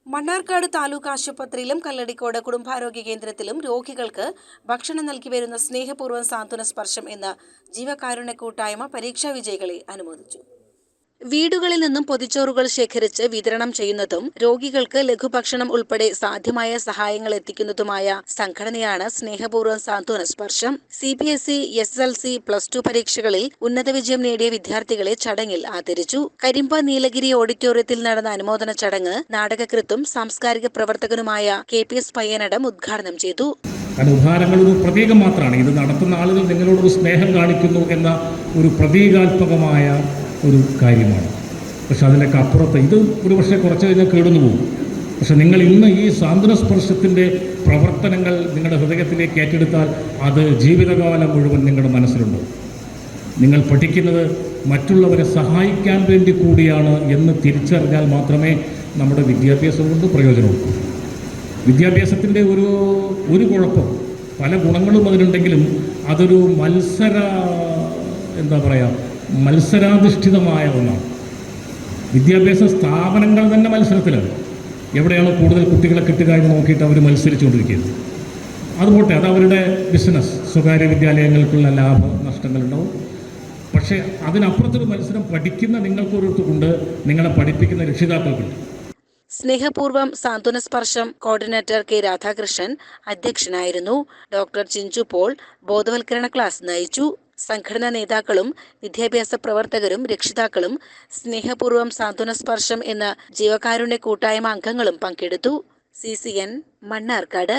മണ്ണാർക്കാട് താലൂക്ക് ആശുപത്രിയിലും കല്ലടിക്കോട് കുടുംബാരോഗ്യ കേന്ദ്രത്തിലും രോഗികൾക്ക് ഭക്ഷണം നൽകി വരുന്ന സ്നേഹപൂർവ്വം സാന്ത്വന സ്പർശം എന്ന ജീവകാരുണ്യ കൂട്ടായ്മ പരീക്ഷാ വിജയികളെ അനുമോദിച്ചു. വീടുകളിൽ നിന്നും പൊതിച്ചോറുകൾ ശേഖരിച്ച് വിതരണം ചെയ്യുന്നതും രോഗികൾക്ക് ലഘുഭക്ഷണം ഉൾപ്പെടെ സാധ്യമായ സഹായങ്ങൾ എത്തിക്കുന്നതുമായ സംഘടനയാണ് സ്നേഹപൂർവ്വം സാന്ത്വന സ്പർശം. CBSE, SSLC, +2 പരീക്ഷകളിൽ ഉന്നത വിജയം നേടിയ വിദ്യാർത്ഥികളെ ചടങ്ങിൽ ആദരിച്ചു. കരിമ്പ നീലഗിരി ഓഡിറ്റോറിയത്തിൽ നടന്ന അനുമോദന ചടങ്ങ് നാടകകൃത്തും സാംസ്കാരിക പ്രവർത്തകനുമായ KPS പയ്യനടം ഉദ്ഘാടനം ചെയ്തു. ഉപഹാരങ്ങൾ ഒരു പ്രതീകം മാത്രമാണ്. ഇത് നടത്തുന്ന ആളുകൾ നിങ്ങളോടൊരു സ്നേഹം കാണിക്കുന്നു എന്ന ഒരു പ്രതീകാത്മകമായ ഒരു കാര്യമാണ്. പക്ഷെ അതിനൊക്കെ അപ്പുറത്ത് ഇത് ഒരുപക്ഷെ കുറച്ച് കഴിഞ്ഞാൽ കേടുന്നു പോകും. പക്ഷെ നിങ്ങൾ ഇന്ന് ഈ സാന്ത്വന സ്പർശത്തിൻ്റെ പ്രവർത്തനങ്ങൾ നിങ്ങളുടെ ഹൃദയത്തിലേക്ക് ഏറ്റെടുത്താൽ അത് ജീവിതകാലം മുഴുവൻ നിങ്ങളുടെ മനസ്സിലുണ്ടാവും. നിങ്ങൾ പഠിക്കുന്നത് മറ്റുള്ളവരെ സഹായിക്കാൻ വേണ്ടി കൂടിയാണ് എന്ന് തിരിച്ചറിഞ്ഞാൽ മാത്രമേ നമ്മുടെ വിദ്യാഭ്യാസം കൊണ്ട് പ്രയോജനമുള്ളൂ. വിദ്യാഭ്യാസത്തിൻ്റെ ഒരു കുഴപ്പം, പല ഗുണങ്ങളും അതിലുണ്ടെങ്കിലും അതൊരു മത്സരാധിഷ്ഠിതമായ ഒന്നാണ്. വിദ്യാഭ്യാസ സ്ഥാപനങ്ങൾ തന്നെ മത്സരത്തിലാണ്. എവിടെയാണ് കൂടുതൽ കുട്ടികളെ കിട്ടുക എന്ന് നോക്കിയിട്ട് അവർ മത്സരിച്ചുകൊണ്ടിരിക്കുന്നത്. അതുപോട്ടെ, അത് അവരുടെ ബിസിനസ്. സ്വകാര്യ വിദ്യാലയങ്ങൾക്കുള്ള ലാഭ നഷ്ടങ്ങളുണ്ടാവും. പക്ഷേ അതിനപ്പുറത്തൊരു മത്സരം പഠിക്കുന്ന നിങ്ങൾക്കൊരിടത്തുകൊണ്ട് നിങ്ങളെ പഠിപ്പിക്കുന്ന രക്ഷിതാക്കൾക്കുണ്ട്. സ്നേഹപൂർവ്വം സാന്ത്വന സ്പർശം കോർഡിനേറ്റർ K. രാധാകൃഷ്ണൻ അധ്യക്ഷനായിരുന്നു. ഡോക്ടർ ചിഞ്ചു പോൾ ബോധവൽക്കരണ ക്ലാസ് നയിച്ചു. സംഘടനാ നേതാക്കളും വിദ്യാഭ്യാസ പ്രവർത്തകരും രക്ഷിതാക്കളും സ്നേഹപൂർവ്വം സാന്ത്വന സ്പർശം എന്ന ജീവകാരുണ്യ കൂട്ടായ്മ അംഗങ്ങളും പങ്കെടുത്തു. CCN മണ്ണാർക്കാട്.